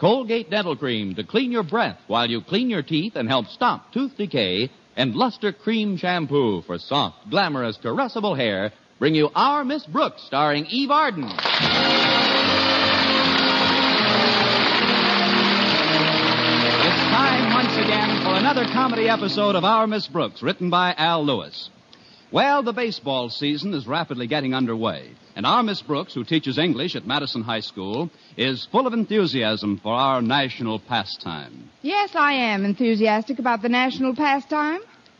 Colgate Dental Cream to clean your breath while you clean your teeth and help stop tooth decay, and Luster Cream Shampoo for soft, glamorous, caressable hair bring you Our Miss Brooks, starring Eve Arden. It's time once again for another comedy episode of Our Miss Brooks, written by Al Lewis. Well, the baseball season is rapidly getting underway, and our Miss Brooks, who teaches English at Madison High School, is full of enthusiasm for our national pastime. Yes, I am enthusiastic about the national pastime.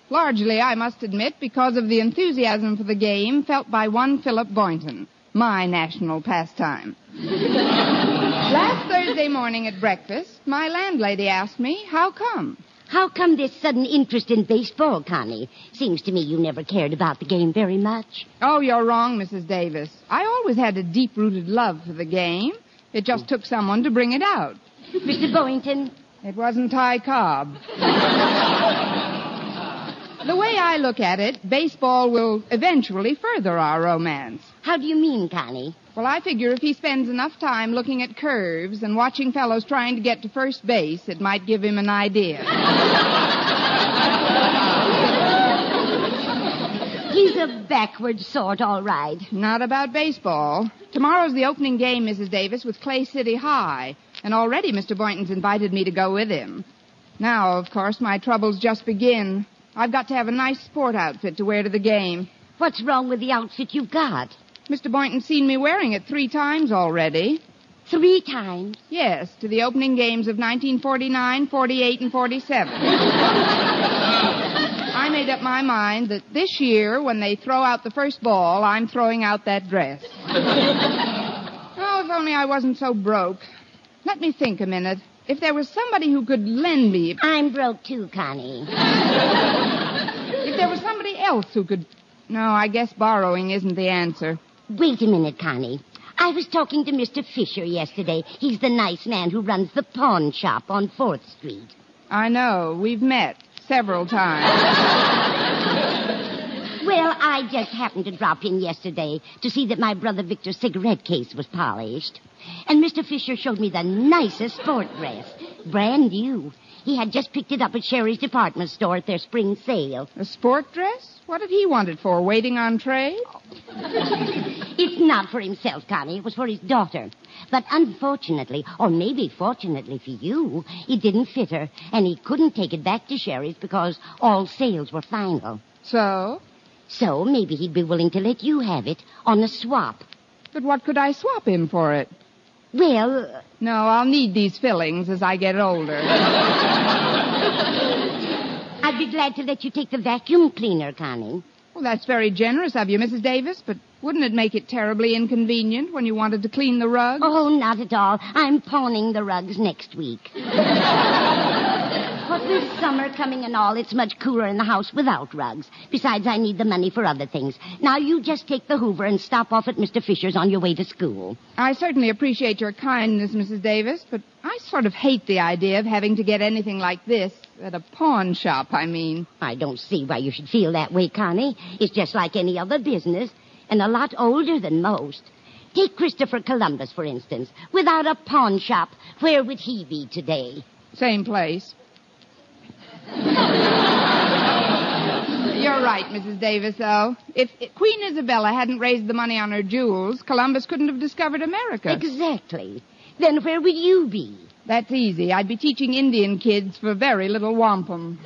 Largely, I must admit, because of the enthusiasm for the game felt by one Philip Boynton, my national pastime. Last Thursday morning at breakfast, my landlady asked me, how come? How come this sudden interest in baseball, Connie? Seems to me you never cared about the game very much. Oh, you're wrong, Mrs. Davis. I always had a deep-rooted love for the game. It just took someone to bring it out. Mr. Boynton? It wasn't Ty Cobb. The way I look at it, baseball will eventually further our romance. How do you mean, Connie? Well, I figure if he spends enough time looking at curves and watching fellows trying to get to first base, it might give him an idea. He's a backward sort, all right. Not about baseball. Tomorrow's the opening game, Mrs. Davis, with Clay City High. And already Mr. Boynton's invited me to go with him. Now, of course, my troubles just begin. I've got to have a nice sport outfit to wear to the game. What's wrong with the outfit you've got? Mr. Boynton's seen me wearing it 3 times already. 3 times? Yes, to the opening games of 1949, 48, and 47. I made up my mind that this year, when they throw out the first ball, I'm throwing out that dress. Oh, if only I wasn't so broke. Let me think a minute. If there was somebody who could lend me... I'm broke too, Connie. If there was somebody else who could... No, I guess borrowing isn't the answer. Wait a minute, Connie. I was talking to Mr. Fisher yesterday. He's the nice man who runs the pawn shop on 4th Street. I know. We've met several times. Well, I just happened to drop in yesterday to see that my brother Victor's cigarette case was polished. And Mr. Fisher showed me the nicest sport dress. Brand new. He had just picked it up at Sherry's department store at their spring sale. A sport dress? What did he want it for, waiting on trade? It's not for himself, Connie. It was for his daughter. But unfortunately, or maybe fortunately for you, it didn't fit her, and he couldn't take it back to Sherry's because all sales were final. So? So maybe he'd be willing to let you have it on a swap. But what could I swap him for it? Well... No, I'll need these fillings as I get older. I'd be glad to let you take the vacuum cleaner, Connie. Well, that's very generous of you, Mrs. Davis, but wouldn't it make it terribly inconvenient when you wanted to clean the rugs? Oh, not at all. I'm pawning the rugs next week. But with summer coming and all, it's much cooler in the house without rugs. Besides, I need the money for other things. Now, you just take the Hoover and stop off at Mr. Fisher's on your way to school. I certainly appreciate your kindness, Mrs. Davis, but I sort of hate the idea of having to get anything like this at a pawn shop, I mean. I don't see why you should feel that way, Connie. It's just like any other business, and a lot older than most. Take Christopher Columbus, for instance. Without a pawn shop, where would he be today? Same place. You're right, Mrs. Davis, though. If Queen Isabella hadn't raised the money on her jewels, Columbus couldn't have discovered America. Exactly. Then where would you be? That's easy. I'd be teaching Indian kids for very little wampum.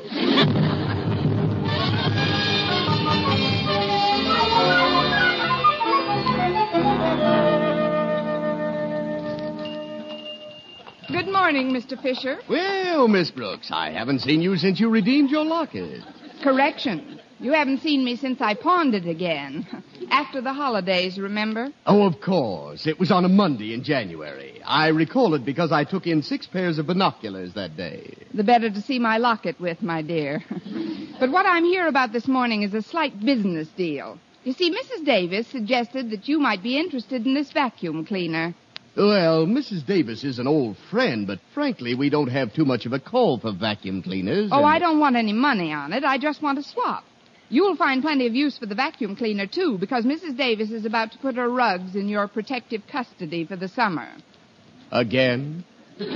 Good morning, Mr. Fisher. Well, Miss Brooks, I haven't seen you since you redeemed your locket. Correction. You haven't seen me since I pawned it again. After the holidays, remember? Oh, of course. It was on a Monday in January. I recall it because I took in 6 pairs of binoculars that day. The better to see my locket with, my dear. But what I'm here about this morning is a slight business deal. You see, Mrs. Davis suggested that you might be interested in this vacuum cleaner. Well, Mrs. Davis is an old friend, but frankly, we don't have too much of a call for vacuum cleaners. Oh, I don't want any money on it. I just want a swap. You'll find plenty of use for the vacuum cleaner, too, because Mrs. Davis is about to put her rugs in your protective custody for the summer. Again? Well,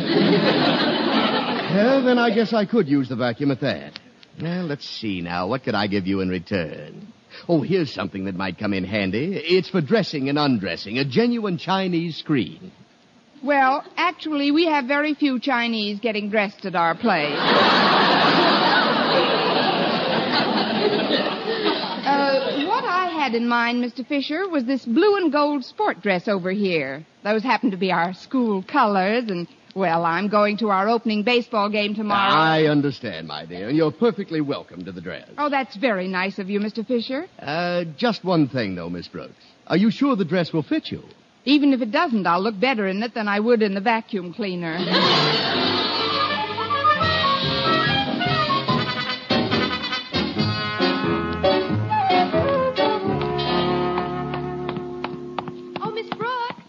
then I guess I could use the vacuum at that. Well, let's see now. What could I give you in return? Oh, here's something that might come in handy. It's for dressing and undressing. A genuine Chinese screen. Well, actually, we have very few Chinese getting dressed at our place. What I had in mind, Mr. Fisher, was this blue and gold sport dress over here. Those happen to be our school colors, and, well, I'm going to our opening baseball game tomorrow. I understand, my dear, and you're perfectly welcome to the dress. Oh, that's very nice of you, Mr. Fisher. Just one thing, though, Miss Brooks. Are you sure the dress will fit you? Even if it doesn't, I'll look better in it than I would in the vacuum cleaner. Oh, Miss Brooks.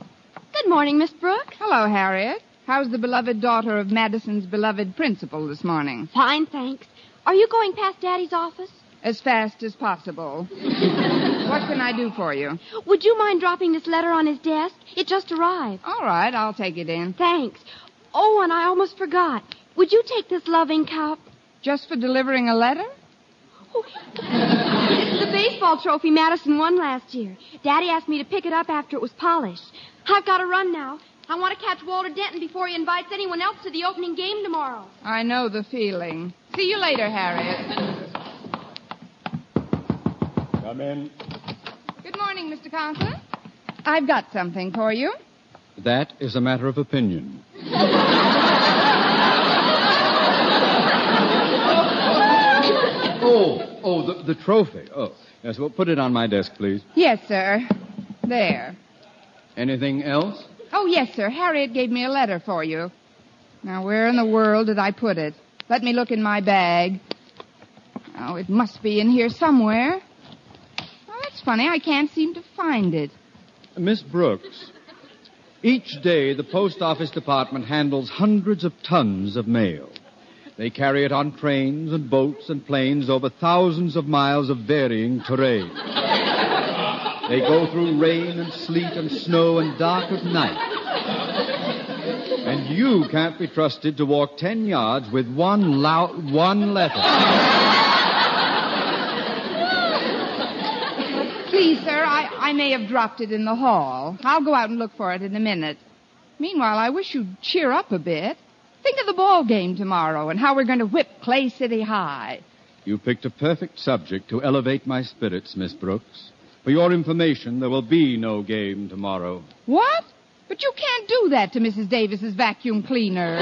Good morning, Miss Brooks. Hello, Harriet. How's the beloved daughter of Madison's beloved principal this morning? Fine, thanks. Are you going past Daddy's office? As fast as possible. What can I do for you? Would you mind dropping this letter on his desk? It just arrived. All right, I'll take it in. Thanks. Oh, and I almost forgot. Would you take this loving cup? Just for delivering a letter? Oh, it's the baseball trophy Madison won last year. Daddy asked me to pick it up after it was polished. I've got to run now. I want to catch Walter Denton before he invites anyone else to the opening game tomorrow. I know the feeling. See you later, Harriet. Come in. Good morning, Mr. Conklin. I've got something for you. That is a matter of opinion. The trophy. Oh, yes, well, put it on my desk, please. Yes, sir. There. Anything else? Oh, yes, sir. Harriet gave me a letter for you. Now, where in the world did I put it? Let me look in my bag. Oh, it must be in here somewhere. Oh, that's funny. I can't seem to find it. Miss Brooks, each day the post office department handles hundreds of tons of mail. They carry it on trains and boats and planes over thousands of miles of varying terrain. They go through rain and sleet and snow and dark of night. And you can't be trusted to walk 10 yards with one letter. Please, sir, I may have dropped it in the hall. I'll go out and look for it in a minute. Meanwhile, I wish you'd cheer up a bit. Think of the ball game tomorrow and how we're going to whip Clay City High. You picked a perfect subject to elevate my spirits, Miss Brooks. For your information, there will be no game tomorrow. What? But you can't do that to Mrs. Davis's vacuum cleaner.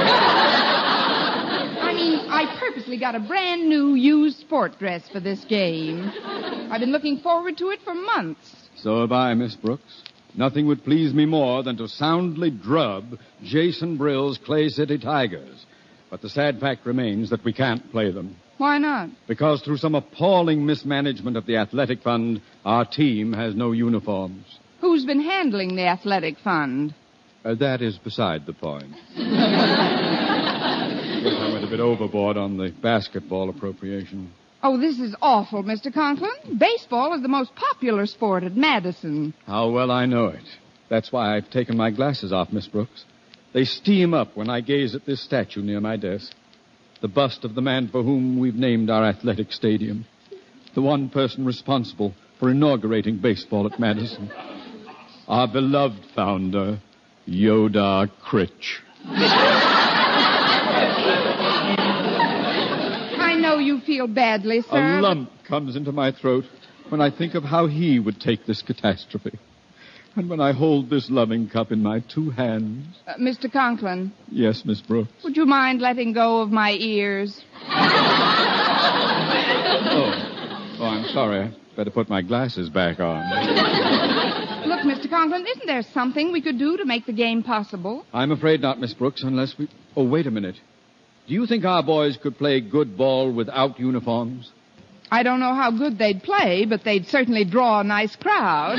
I mean, I purposely got a brand new used sport dress for this game. I've been looking forward to it for months. So have I, Miss Brooks. Nothing would please me more than to soundly drub Jason Brill's Clay City Tigers. But the sad fact remains that we can't play them. Why not? Because through some appalling mismanagement of the athletic fund, our team has no uniforms. Who's been handling the athletic fund? That is beside the point. I went a bit overboard on the basketball appropriation. Oh, this is awful, Mr. Conklin. Baseball is the most popular sport at Madison. How well I know it. That's why I've taken my glasses off, Miss Brooks. They steam up when I gaze at this statue near my desk. The bust of the man for whom we've named our athletic stadium. The one person responsible for inaugurating baseball at Madison. Our beloved founder, Yoda Critch. I know you feel badly, sir. A lump comes into my throat when I think of how he would take this catastrophe. And when I hold this loving cup in my two hands... Mr. Conklin. Yes, Miss Brooks? Would you mind letting go of my ears? Oh, I'm sorry. I'd better put my glasses back on. Look, Mr. Conklin, isn't there something we could do to make the game possible? I'm afraid not, Miss Brooks, unless we... Oh, wait a minute. Do you think our boys could play good ball without uniforms? I don't know how good they'd play, but they'd certainly draw a nice crowd.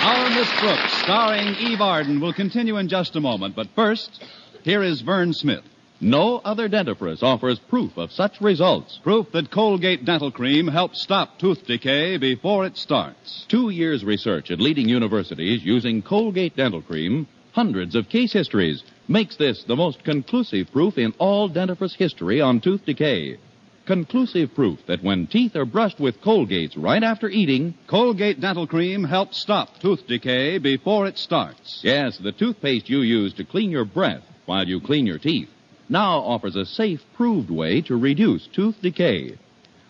Our Miss Brooks, starring Eve Arden, will continue in just a moment. But first, here is Vern Smith. No other dentifrice offers proof of such results. Proof that Colgate Dental Cream helps stop tooth decay before it starts. 2 years research at leading universities using Colgate Dental Cream, hundreds of case histories, makes this the most conclusive proof in all dentifrice history on tooth decay. Conclusive proof that when teeth are brushed with Colgates right after eating, Colgate Dental Cream helps stop tooth decay before it starts. yes, the toothpaste you use to clean your breath while you clean your teeth, now offers a safe, proved way to reduce tooth decay.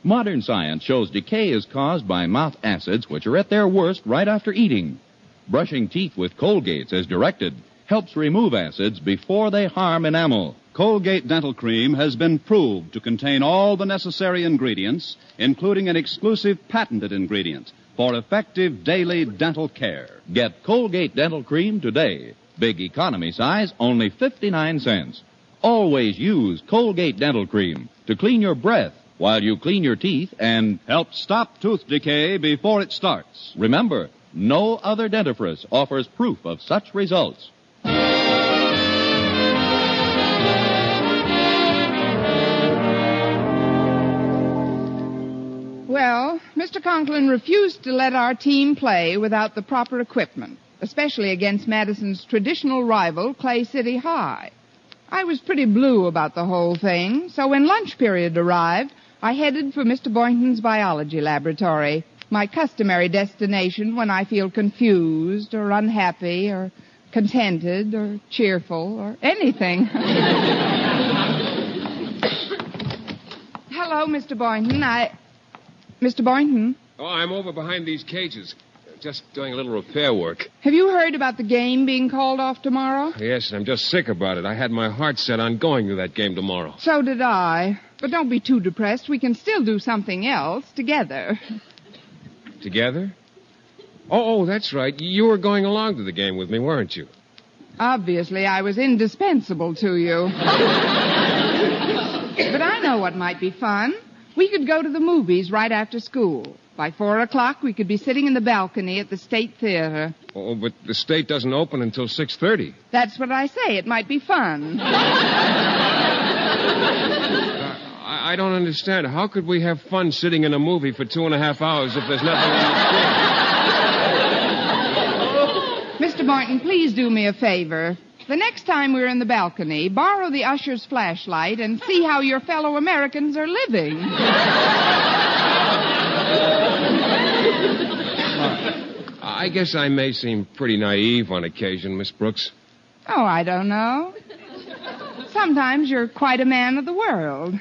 Modern science shows decay is caused by mouth acids, which are at their worst right after eating. Brushing teeth with Colgates as directed helps remove acids before they harm enamel. Colgate Dental Cream has been proved to contain all the necessary ingredients, including an exclusive patented ingredient for effective daily dental care. Get Colgate Dental Cream today. Big economy size, only 59 cents. Always use Colgate Dental Cream to clean your breath while you clean your teeth and Help stop tooth decay before it starts. remember, no other dentifrice offers proof of such results. Well, Mr. Conklin refused to let our team play without the proper equipment, especially against Madison's traditional rival, Clay City High. I was pretty blue about the whole thing, so when lunch period arrived, I headed for Mr. Boynton's biology laboratory, my customary destination when I feel confused or unhappy or contented or cheerful or anything. Hello, Mr. Boynton. Mr. Boynton, Oh, I'm over behind these cages. Just doing a little repair work. have you heard about the game being called off tomorrow? Yes, and I'm just sick about it. I had my heart set on going to that game tomorrow. So did I. But don't be too depressed. We can still do something else together. Together? Oh, that's right. You were going along to the game with me, weren't you? Obviously, I was indispensable to you. But I know what might be fun. We could go to the movies right after school. By 4 o'clock, we could be sitting in the balcony at the State Theater. Oh, but the state doesn't open until 6:30. That's what I say. It might be fun. I don't understand. How could we have fun sitting in a movie for 2.5 hours if there's nothing on the screen? Mr. Boynton, please do me a favor. The next time we're in the balcony, borrow the usher's flashlight and see how your fellow Americans are living. I guess I may seem pretty naive on occasion, Miss Brooks. Oh, I don't know. Sometimes you're quite a man of the world.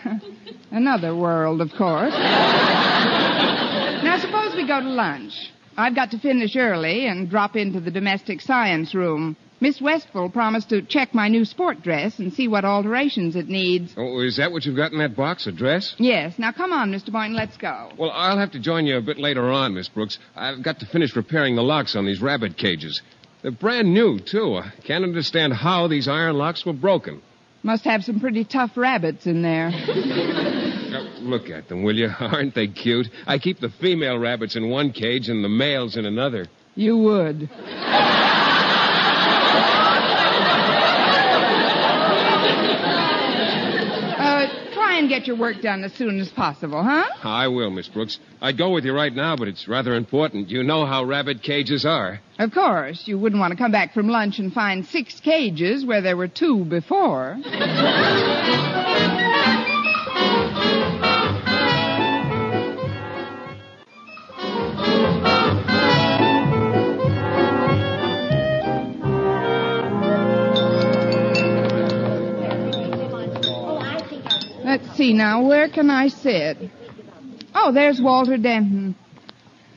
Another world, of course. Now, suppose we go to lunch. I've got to finish early and drop into the domestic science room. Miss Westphal promised to check my new sport dress and see what alterations it needs. Oh, is that what you've got in that box, a dress? Yes. Now, come on, Mr. Boynton, let's go. Well, I'll have to join you a bit later on, Miss Brooks. I've got to finish repairing the locks on these rabbit cages. They're brand new, too. I can't understand how these iron locks were broken. Must have some pretty tough rabbits in there. Now, look at them, will you? Aren't they cute? I keep the female rabbits in one cage and the males in another. You would. Try and get your work done as soon as possible, huh? I will, Miss Brooks. I'd go with you right now, but it's rather important. You know how rabbit cages are. Of course. You wouldn't want to come back from lunch and find 6 cages where there were 2 before. Let's see now. Where can I sit? Oh, there's Walter Denton.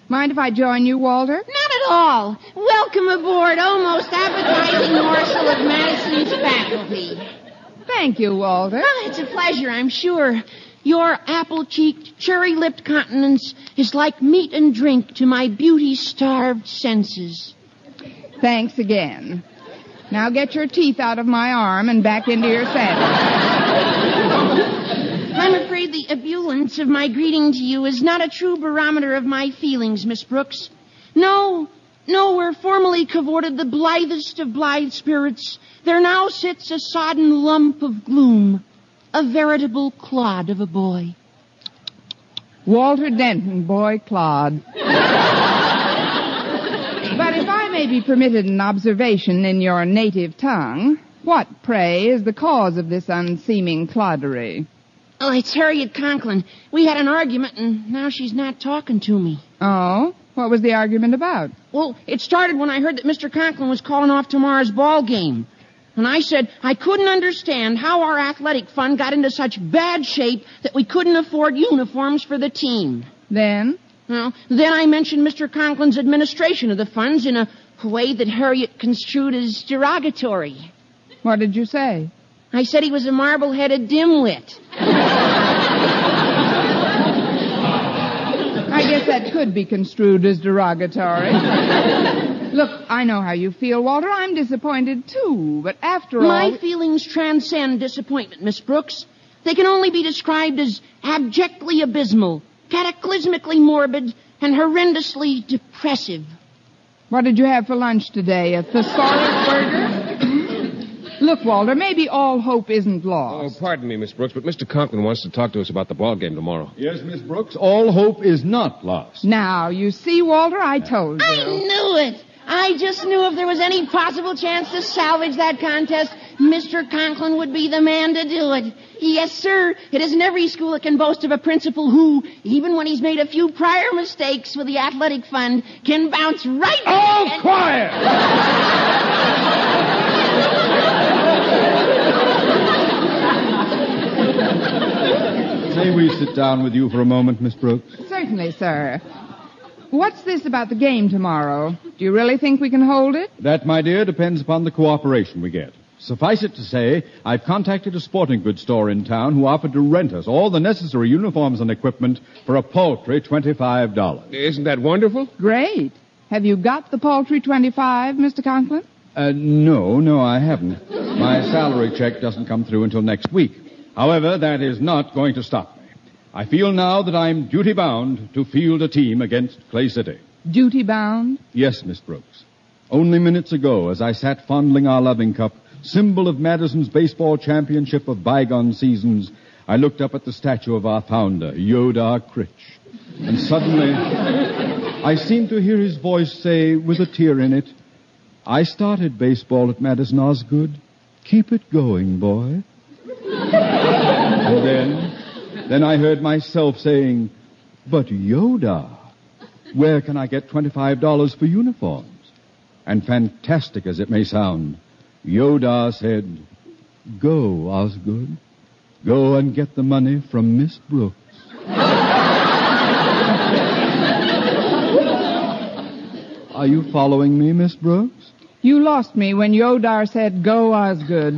Mind if I join you, Walter? Not at all. Welcome aboard, oh most appetizing morsel of Madison's faculty. Thank you, Walter. Oh, it's a pleasure, I'm sure. Your apple-cheeked, cherry-lipped countenance is like meat and drink to my beauty-starved senses. Thanks again. Now get your teeth out of my arm and back into your saddle. I'm afraid the ebullience of my greeting to you is not a true barometer of my feelings, Miss Brooks. No, we're formally cavorted the blithest of blithe spirits, there now sits a sodden lump of gloom, a veritable clod of a boy. Walter Denton, boy Claude. But if I may be permitted an observation in your native tongue, what, pray, is the cause of this unseeming cloddery? Oh, it's Harriet Conklin. We had an argument, and now she's not talking to me. Oh? What was the argument about? Well, it started when I heard that Mr. Conklin was calling off tomorrow's ball game. And I said I couldn't understand how our athletic fund got into such bad shape that we couldn't afford uniforms for the team. Then? Well, then I mentioned Mr. Conklin's administration of the funds in a way that Harriet construed as derogatory. What did you say? I said he was a marble-headed dimwit. I guess that could be construed as derogatory. Look, I know how you feel, Walter. I'm disappointed, too. But after all... My feelings transcend disappointment, Miss Brooks. They can only be described as abjectly abysmal, cataclysmically morbid, and horrendously depressive. What did you have for lunch today? A thesaurus burger? Look, Walter, maybe all hope isn't lost. Oh, pardon me, Miss Brooks, but Mr. Conklin wants to talk to us about the ball game tomorrow. Yes, Miss Brooks, all hope is not lost. Now, you see, Walter, I told you. I knew it. I just knew if there was any possible chance to salvage that contest, Mr. Conklin would be the man to do it. Yes, sir. It isn't every school that can boast of a principal who, even when he's made a few prior mistakes with the athletic fund, can bounce right All back. quiet! May we sit down with you for a moment, Miss Brooks? Certainly, sir. What's this about the game tomorrow? Do you really think we can hold it? That, my dear, depends upon the cooperation we get. Suffice it to say, I've contacted a sporting goods store in town who offered to rent us all the necessary uniforms and equipment for a paltry $25. Isn't that wonderful? Great. Have you got the paltry 25, Mr. Conklin? No, I haven't. My salary check doesn't come through until next week. However, that is not going to stop me. I feel now that I'm duty-bound to field a team against Clay City. Duty-bound? Yes, Miss Brooks. Only minutes ago, as I sat fondling our loving cup, symbol of Madison's baseball championship of bygone seasons, I looked up at the statue of our founder, Yodar Critch. And suddenly, I seemed to hear his voice say, with a tear in it, I started baseball at Madison Osgood. Keep it going, boy. And then I heard myself saying, but Yoda, where can I get $25 for uniforms? And fantastic as it may sound, Yoda said, go, Osgood. Go and get the money from Miss Brooks. Are you following me, Miss Brooks? You lost me when Yodar said, go, Osgood.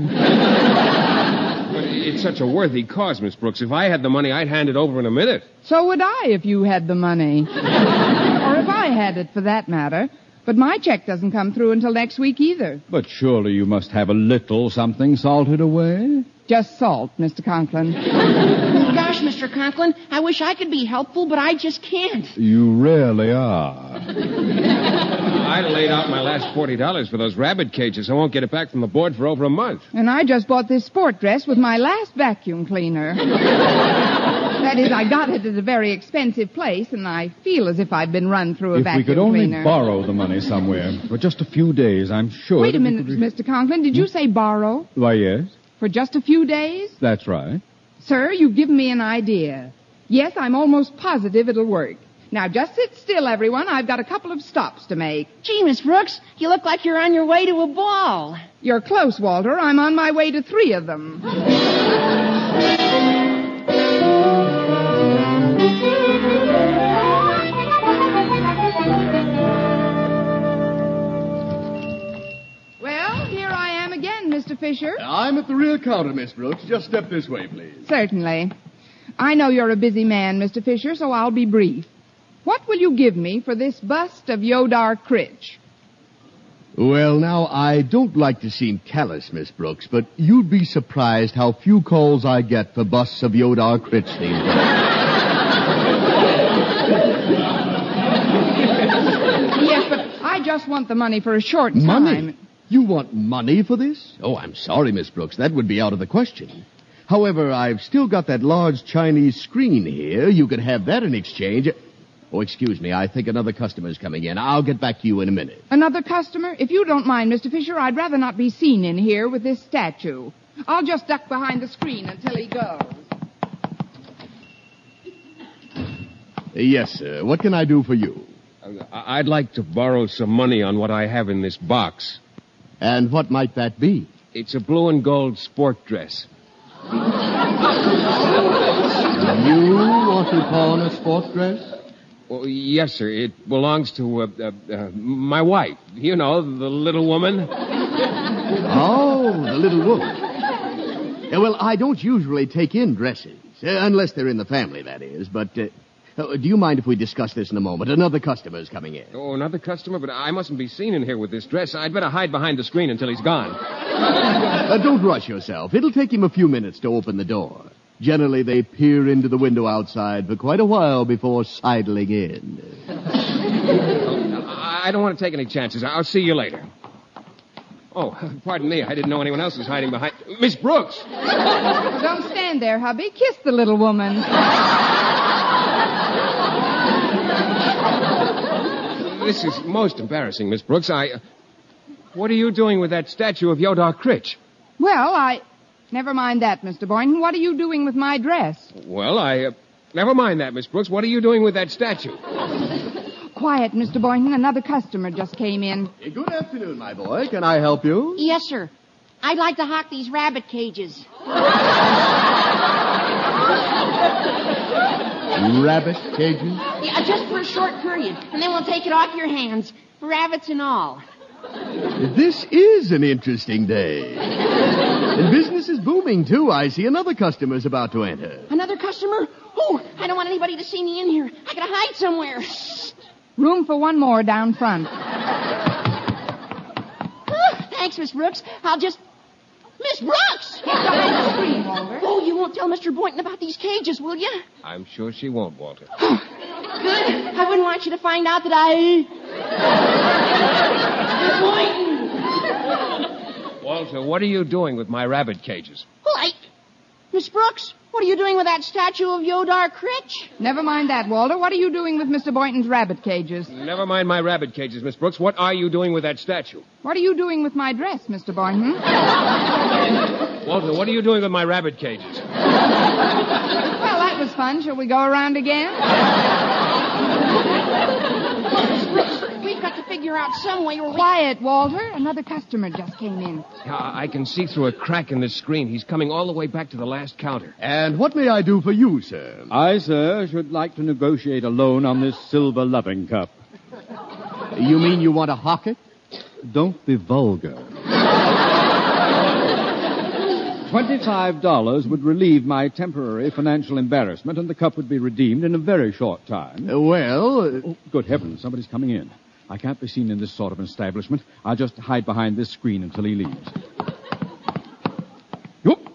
But it's such a worthy cause, Miss Brooks. If I had the money, I'd hand it over in a minute. So would I if you had the money. Or if I had it, for that matter. But my check doesn't come through until next week either. But surely you must have a little something salted away. Just salt, Mr. Conklin. Gosh, Mr. Conklin, I wish I could be helpful, but I just can't. You really are. I laid out my last $40 for those rabbit cages. I won't get it back from the board for over a month. And I just bought this sport dress with my last vacuum cleaner. That is, I got it at a very expensive place, and I feel as if I'd been run through a vacuum cleaner. If we could only borrow the money somewhere for just a few days, I'm sure... Wait a minute, Mr. Conklin. Did you say borrow? Why, yes. For just a few days? That's right. Sir, you've given me an idea. Yes, I'm almost positive it'll work. Now, just sit still, everyone. I've got a couple of stops to make. Gee, Miss Brooks, you look like you're on your way to a ball. You're close, Walter. I'm on my way to 3 of them. Well, here I am again, Mr. Fisher. I'm at the rear counter, Miss Brooks. Just step this way, please. Certainly. I know you're a busy man, Mr. Fisher, so I'll be brief. What will you give me for this bust of Yodar Critch? Well, now, I don't like to seem callous, Miss Brooks, but you'd be surprised how few calls I get for busts of Yodar Critch these days. Yes, but I just want the money for a short time. Money? You want money for this? Oh, I'm sorry, Miss Brooks. That would be out of the question. However, I've still got that large Chinese screen here. You could have that in exchange. Oh, excuse me. I think another customer's coming in. I'll get back to you in a minute. Another customer? If you don't mind, Mr. Fisher, I'd rather not be seen in here with this statue. I'll just duck behind the screen until he goes. Yes, sir. What can I do for you? I'd like to borrow some money on what I have in this box. And what might that be? It's a blue and gold sport dress. You want to pawn a sport dress? Oh, yes, sir. It belongs to my wife. You know, the little woman. Oh, the little woman. Well, I don't usually take in dresses, unless they're in the family, that is. But do you mind if we discuss this in a moment? Another customer's coming in. Oh, another customer? But I mustn't be seen in here with this dress. I'd better hide behind the screen until he's gone. Don't rush yourself. It'll take him a few minutes to open the door. Generally, they peer into the window outside for quite a while before sidling in. I don't want to take any chances. I'll see you later. Oh, pardon me. I didn't know anyone else was hiding behind... Miss Brooks! Don't stand there, hubby. Kiss the little woman. This is most embarrassing, Miss Brooks. What are you doing with that statue of Yodar Critch? Well, Never mind that, Mr. Boynton. What are you doing with my dress? Well, Never mind that, Miss Brooks. What are you doing with that statue? Quiet, Mr. Boynton. Another customer just came in. Good afternoon, my boy. Can I help you? Yes, sir. I'd like to hawk these rabbit cages. Rabbit cages? Yeah, just for a short period. And then we'll take it off your hands. Rabbits and all. This is an interesting day. And business is booming, too. I see another customer's about to enter. Another customer? Oh, I don't want anybody to see me in here. I gotta hide somewhere. Room for one more down front. Thanks, Miss Brooks. I'll just... Miss Brooks! Behind the screen, Walter. Oh, you won't tell Mr. Boynton about these cages, will you? I'm sure she won't, Walter. Good. I wouldn't want you to find out that I... Boynton! Walter, what are you doing with my rabbit cages? Like... Miss Brooks, what are you doing with that statue of Yodar Critch? Never mind that, Walter. What are you doing with Mr. Boynton's rabbit cages? Never mind my rabbit cages, Miss Brooks. What are you doing with that statue? What are you doing with my dress, Mr. Boynton? Walter, what are you doing with my rabbit cages? Well, that was fun. Shall we go around again? Miss Brooks, we've got to figure out some way or... Quiet, Walter. Another customer just came in. I can see through a crack in the screen. He's coming all the way back to the last counter. And what may I do for you, sir? I, sir, should like to negotiate a loan on this silver loving cup. You mean you want to hawk it? Don't be vulgar. $25 would relieve my temporary financial embarrassment, and the cup would be redeemed in a very short time. Oh, good heavens, somebody's coming in. I can't be seen in this sort of an establishment. I'll just hide behind this screen until he leaves.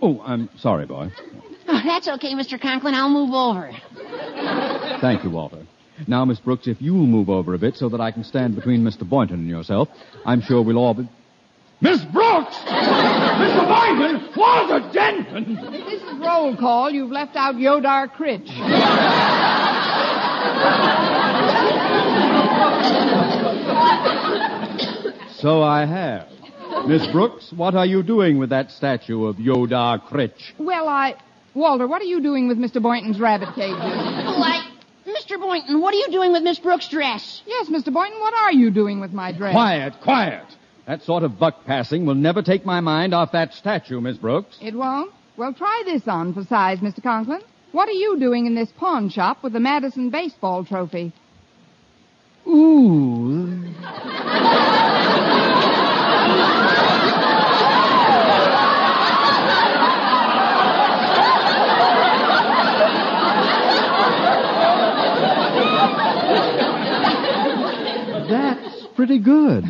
Oh, I'm sorry, boy. Oh, that's okay, Mr. Conklin. I'll move over. Thank you, Walter. Now, Miss Brooks, if you'll move over a bit so that I can stand between Mr. Boynton and yourself, I'm sure we'll all be... Miss Brooks! Mr. Boynton! Walter Denton! If this is roll call, you've left out Yodar Critch. So I have. Miss Brooks, what are you doing with that statue of Yodar Critch? Well, Walter, what are you doing with Mr. Boynton's rabbit cages? Mr. Boynton, what are you doing with Miss Brooks' dress? Yes, Mr. Boynton, what are you doing with my dress? Quiet. That sort of buck passing will never take my mind off that statue, Miss Brooks. It won't? Well, try this on for size, Mr. Conklin. What are you doing in this pawn shop with the Madison baseball trophy? Ooh. That's pretty good.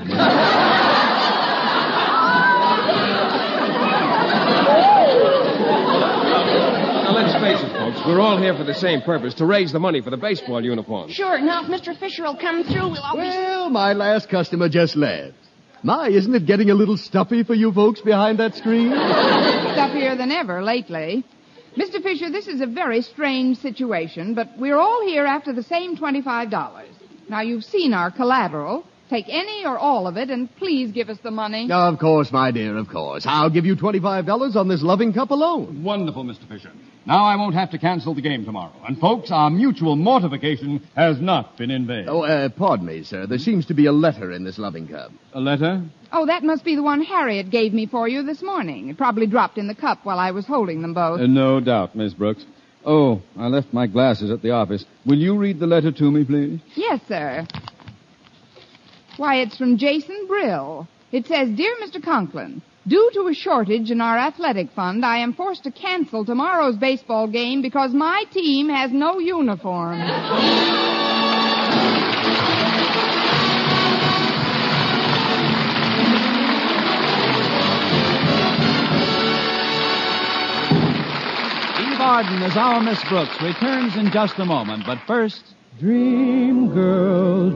Let's face it, folks. We're all here for the same purpose, to raise the money for the baseball uniforms. Sure. Now, if Mr. Fisher will come through, we'll always... Well, my last customer just left. My, isn't it getting a little stuffy for you folks behind that screen? Stuffier than ever lately. Mr. Fisher, this is a very strange situation, but we're all here after the same $25. Now, you've seen our collateral. Take any or all of it, and please give us the money. Of course, my dear, of course. I'll give you $25 on this loving cup alone. Wonderful, Mr. Fisher. Now I won't have to cancel the game tomorrow. And, folks, our mutual mortification has not been in vain. Oh, pardon me, sir. There seems to be a letter in this loving cup. A letter? Oh, that must be the one Harriet gave me for you this morning. It probably dropped in the cup while I was holding them both. No doubt, Miss Brooks. Oh, I left my glasses at the office. Will you read the letter to me, please? Yes, sir. Why, it's from Jason Brill. It says, Dear Mr. Conklin, due to a shortage in our athletic fund, I am forced to cancel tomorrow's baseball game because my team has no uniform. Eve Arden as our Miss Brooks returns in just a moment, but first... Dream girl,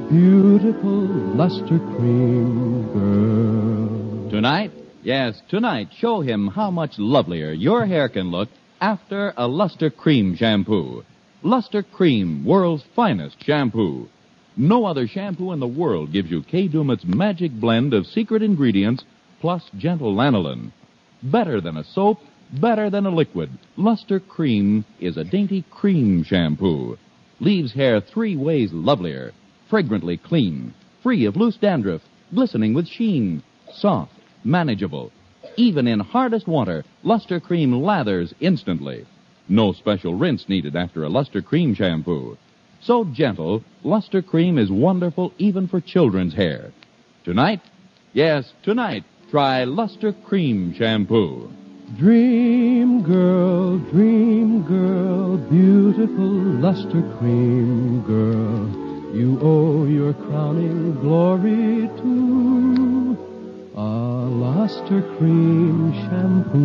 beautiful luster cream girl. Tonight, yes, tonight, show him how much lovelier your hair can look after a Luster Cream shampoo. Luster Cream, world's finest shampoo. No other shampoo in the world gives you Kay Daumit's magic blend of secret ingredients plus gentle lanolin. Better than a soap, better than a liquid. Luster Cream is a dainty cream shampoo. Leaves hair 3 ways lovelier. Fragrantly clean. Free of loose dandruff. Glistening with sheen. Soft. Manageable. Even in hardest water, Luster Cream lathers instantly. No special rinse needed after a Luster Cream shampoo. So gentle, Luster Cream is wonderful even for children's hair. Tonight, yes, tonight, try Luster Cream shampoo. Dream girl, beautiful luster cream girl. You owe your crowning glory to a luster cream shampoo.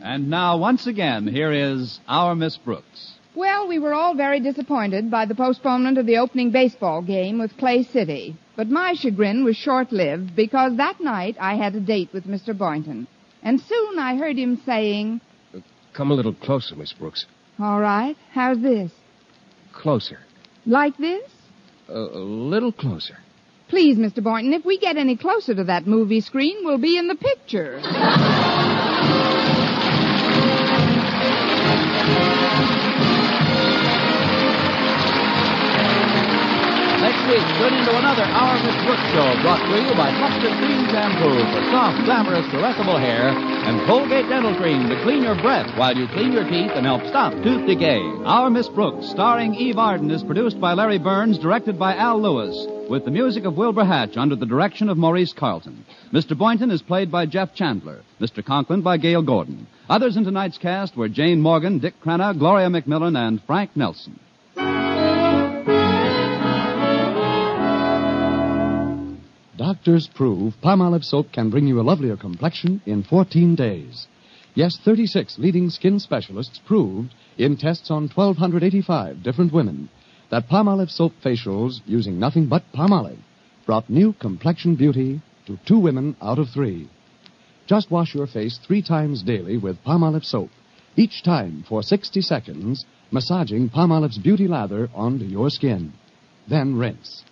And now, once again, here is our Miss Brooks. Well, we were all very disappointed by the postponement of the opening baseball game with Clay City. But my chagrin was short-lived because that night I had a date with Mr. Boynton. And soon I heard him saying... Come a little closer, Miss Brooks. All right. How's this? Closer. Like this? A little closer. Please, Mr. Boynton, if we get any closer to that movie screen, we'll be in the picture. Next week, tune into another Our Miss Brooks show brought to you by Luster Cream Shampoo for soft, glamorous, caressable hair and Colgate Dental Cream to clean your breath while you clean your teeth and help stop tooth decay. Our Miss Brooks, starring Eve Arden, is produced by Larry Burns, directed by Al Lewis, with the music of Wilbur Hatch under the direction of Maurice Carlton. Mr. Boynton is played by Jeff Chandler, Mr. Conklin by Gail Gordon. Others in tonight's cast were Jane Morgan, Dick Crenna, Gloria McMillan, and Frank Nelson. Doctors prove Palmolive soap can bring you a lovelier complexion in 14 days. Yes, 36 leading skin specialists proved in tests on 1,285 different women that Palmolive soap facials using nothing but Palmolive brought new complexion beauty to 2 women out of 3. Just wash your face 3 times daily with Palmolive soap, each time for 60 seconds, massaging Palmolive's beauty lather onto your skin. Then rinse.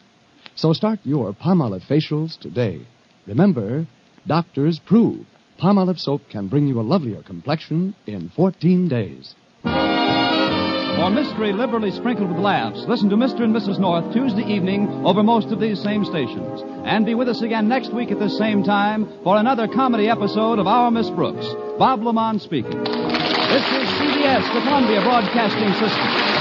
So start your Palmolive facials today. Remember, doctors prove Palmolive soap can bring you a lovelier complexion in 14 days. For mystery liberally sprinkled with laughs, listen to Mr. and Mrs. North Tuesday evening over most of these same stations. And be with us again next week at this same time for another comedy episode of Our Miss Brooks. Bob Lamont speaking. This is CBS, the Columbia Broadcasting System.